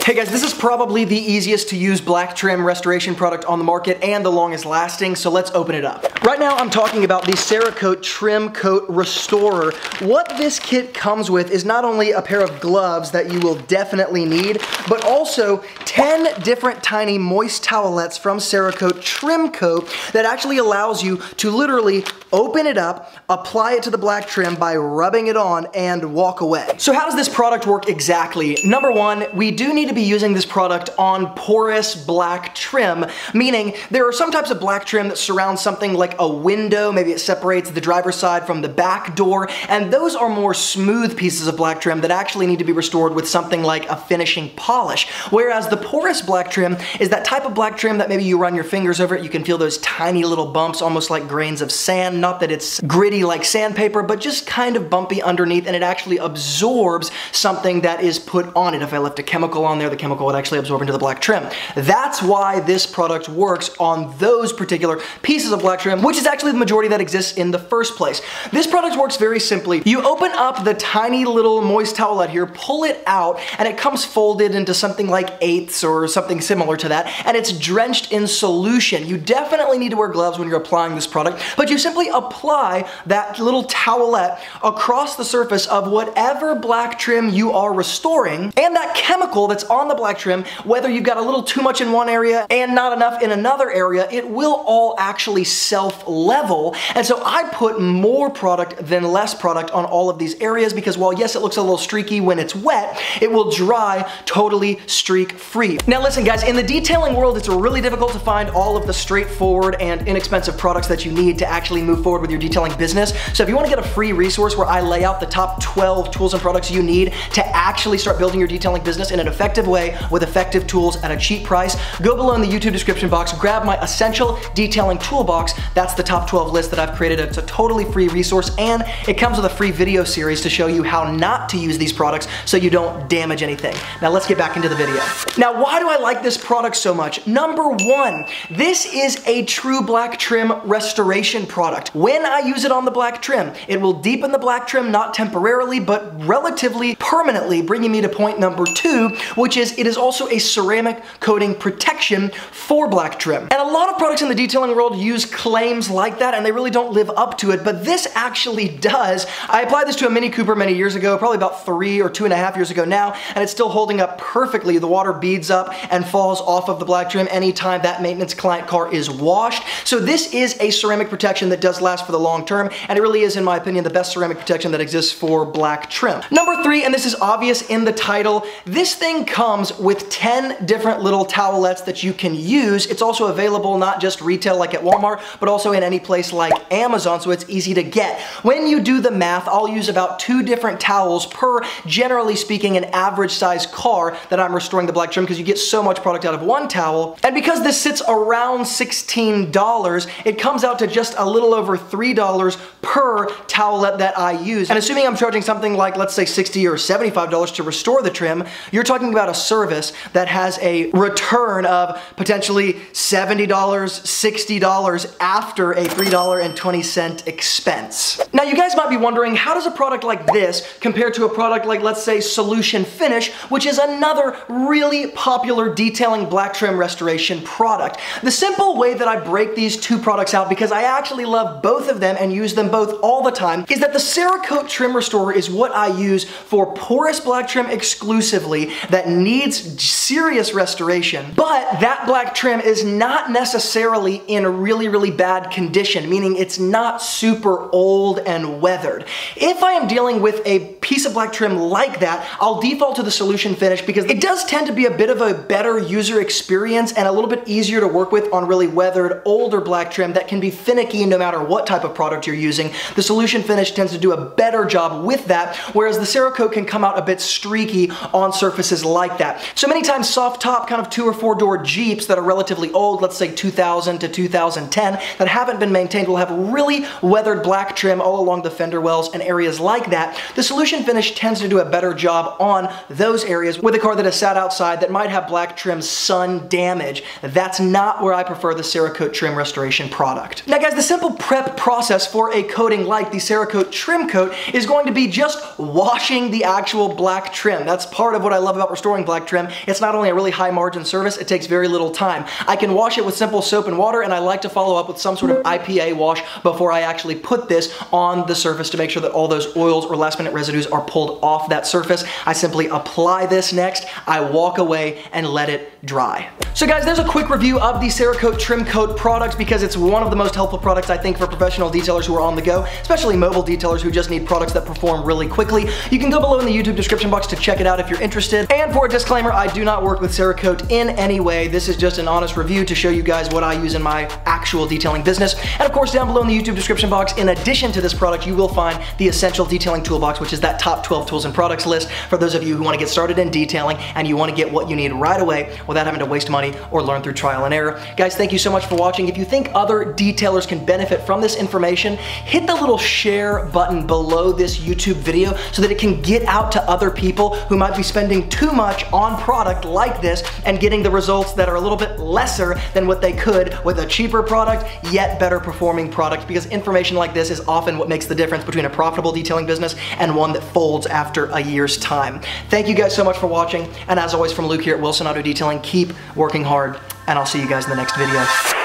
Hey guys, this is probably the easiest to use black trim restoration product on the market and the longest lasting, so let's open it up. Right now I'm talking about the Cerakote Trim Coat Restorer. What this kit comes with is not only a pair of gloves that you will definitely need, but also 10 different tiny moist towelettes from Cerakote Trim Coat that actually allows you to literally open it up, apply it to the black trim by rubbing it on, and walk away. So how does this product work exactly? Number one, we do need to be using this product on porous black trim, meaning there are some types of black trim that surround something like a window, maybe it separates the driver's side from the back door, and those are more smooth pieces of black trim that actually need to be restored with something like a finishing polish. Whereas the porous black trim is that type of black trim that maybe you run your fingers over it, you can feel those tiny little bumps, almost like grains of sand. Not that it's gritty like sandpaper, but just kind of bumpy underneath, and it actually absorbs something that is put on it. If I left a chemical on there, the chemical would actually absorb into the black trim. That's why this product works on those particular pieces of black trim, which is actually the majority that exists in the first place. This product works very simply. You open up the tiny little moist towelette here, pull it out, and it comes folded into something like eighths or something similar to that, and it's drenched in solution. You definitely need to wear gloves when you're applying this product, but you simply apply that little towelette across the surface of whatever black trim you are restoring, and that chemical that's on the black trim, whether you've got a little too much in one area and not enough in another area, it will all actually self-level. And so I put more product than less product on all of these areas because while yes, it looks a little streaky when it's wet, it will dry totally streak-free. Now listen guys, in the detailing world, it's really difficult to find all of the straightforward and inexpensive products that you need to actually move forward with your detailing business. So if you want to get a free resource where I lay out the top 12 tools and products you need to actually start building your detailing business in an effective way with effective tools at a cheap price, go below in the YouTube description box, grab my Essential Detailing Toolbox. That's the top 12 list that I've created. It's a totally free resource, and it comes with a free video series to show you how not to use these products so you don't damage anything. Now let's get back into the video. Now why do I like this product so much? Number one, this is a true black trim restoration product. When I use it on the black trim, it will deepen the black trim, not temporarily, but relatively permanently, bringing me to point number two, which is it is also a ceramic coating protection for black trim. And a lot of products in the detailing world use claims like that, and they really don't live up to it, but this actually does. I applied this to a Mini Cooper many years ago, probably about 3 or 2.5 years ago now, and it's still holding up perfectly. The water beads up and falls off of the black trim anytime that maintenance client car is washed. So this is a ceramic protection that does last for the long term, and it really is, in my opinion, the best ceramic protection that exists for black trim. Number three, and this is obvious in the title, this thing comes with 10 different little towelettes that you can use. It's also available not just retail like at Walmart, but also in any place like Amazon, so it's easy to get. When you do the math, I'll use about 2 different towels per, generally speaking, an average size car that I'm restoring the black trim, because you get so much product out of one towel. And because this sits around $16, it comes out to just a little over $3 per towelette that I use. And assuming I'm charging something like, let's say $60 or $75 to restore the trim, you're talking about a service that has a return of potentially $70, $60 after a $3.20 expense. Now you guys might be wondering, how does a product like this compare to a product like, let's say, Solution Finish, which is another really popular detailing black trim restoration product? The simple way that I break these two products out, because I actually love both of them and use them both all the time, is that the Cerakote Trim Restorer is what I use for porous black trim exclusively that needs serious restoration, but that black trim is not necessarily in a really bad condition, meaning it's not super old and weathered. If I am dealing with a piece of black trim like that, I'll default to the Solution Finish because it does tend to be a bit of a better user experience and a little bit easier to work with on really weathered, older black trim that can be finicky no matter what type of product you're using. The Solution Finish tends to do a better job with that, whereas the Cerakote can come out a bit streaky on surfaces like that. So many times soft top kind of 2 or 4 door Jeeps that are relatively old, let's say 2000 to 2010, that haven't been maintained will have really weathered black trim all along the fender wells and areas like that. The Solution Ignition finish tends to do a better job on those areas with a car that has sat outside that might have black trim sun damage. That's not where I prefer the Cerakote Trim Restoration product. Now guys, the simple prep process for a coating like the Cerakote Trim Coat is going to be just washing the actual black trim. That's part of what I love about restoring black trim. It's not only a really high margin service, it takes very little time. I can wash it with simple soap and water, and I like to follow up with some sort of IPA wash before I actually put this on the surface to make sure that all those oils or last minute residues are pulled off that surface. I simply apply this next, I walk away and let it dry. So guys, there's a quick review of the Cerakote Trim Coat product because it's one of the most helpful products I think for professional detailers who are on the go, especially mobile detailers who just need products that perform really quickly. You can go below in the YouTube description box to check it out if you're interested. And for a disclaimer, I do not work with Cerakote in any way. This is just an honest review to show you guys what I use in my actual detailing business. And of course, down below in the YouTube description box, in addition to this product, you will find the Essential Detailing Toolbox, which is that top 12 tools and products list for those of you who want to get started in detailing and you want to get what you need right away without having to waste money or learn through trial and error. Guys, thank you so much for watching. If you think other detailers can benefit from this information, hit the little share button below this YouTube video so that it can get out to other people who might be spending too much on product like this and getting the results that are a little bit lesser than what they could with a cheaper product, yet better performing product, because information like this is often what makes the difference between a profitable detailing business and one that folds after a year's time. Thank you guys so much for watching, and as always from Luke here at Wilson Auto Detailing, keep working hard, and I'll see you guys in the next video.